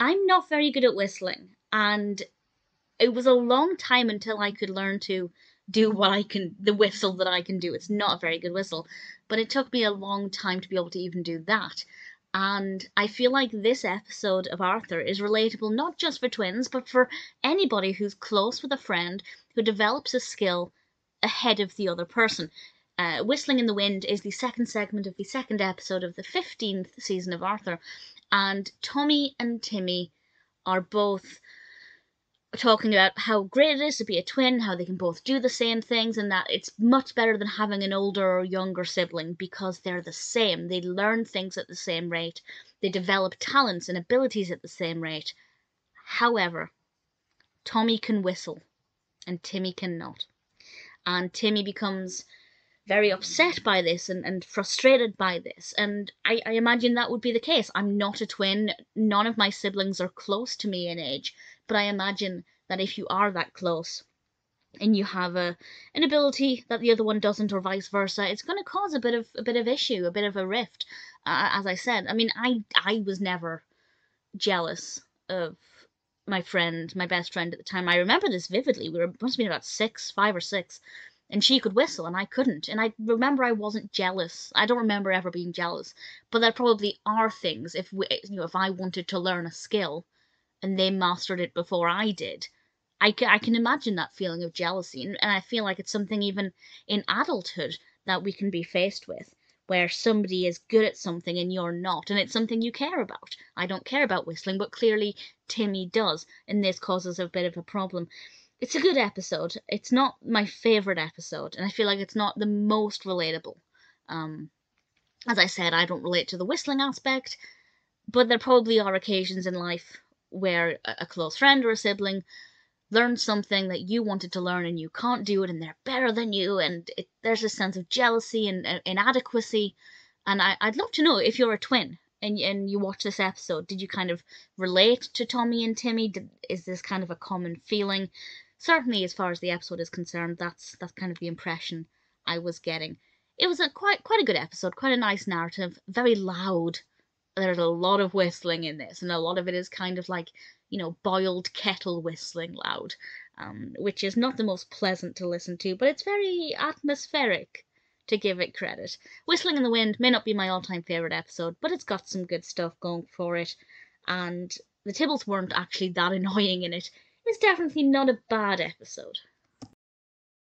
I'm not very good at whistling, and it was a long time until I could learn to do the whistle that I can do. It's not a very good whistle, but it took me a long time to be able to even do that. And I feel like this episode of Arthur is relatable not just for twins, but for anybody who's close with a friend who develops a skill ahead of the other person. Whistling in the Wind is the second segment of the second episode of the 15th season of Arthur, and Tommy and Timmy are both talking about how great it is to be a twin, how they can both do the same things, and that it's much better than having an older or younger sibling because they're the same. They learn things at the same rate, they develop talents and abilities at the same rate. However, Tommy can whistle and Timmy cannot. And Timmy becomes very upset by this and frustrated by this. And I imagine that would be the case. I'm not a twin. None of my siblings are close to me in age. But I imagine that if you are that close and you have an ability that the other one doesn't, or vice versa, it's going to cause a bit of issue, a bit of a rift. As I said, I mean, I was never jealous of my best friend at the time. I remember this vividly. Must have been about 5 or 6, and she could whistle and I couldn't. And I remember I wasn't jealous. I don't remember ever being jealous. But there probably are things if I wanted to learn a skill and they mastered it before I did. I can imagine that feeling of jealousy, and I feel like it's something even in adulthood that we can be faced with, where somebody is good at something and you're not, and it's something you care about. I don't care about whistling, but clearly Timmy does, and this causes a bit of a problem. It's a good episode. It's not my favourite episode, and I feel like it's not the most relatable. Um, as I said, I don't relate to the whistling aspect, but there probably are occasions in life where a close friend or a sibling learn something that you wanted to learn and you can't do it, and they're better than you, and there's a sense of jealousy and inadequacy. And I'd love to know, if you're a twin and you watch this episode, did you kind of relate to Tommy and Timmy? Is this kind of a common feeling? Certainly, as far as the episode is concerned, that's kind of the impression I was getting. It was a quite a good episode, quite a nice narrative, very loud. There's a lot of whistling in this, and a lot of it is kind of like, boiled kettle whistling loud, which is not the most pleasant to listen to, but it's very atmospheric, to give it credit. Whistling in the Wind may not be my all-time favourite episode, but it's got some good stuff going for it, and the Tibbles weren't actually that annoying in it. It's definitely not a bad episode.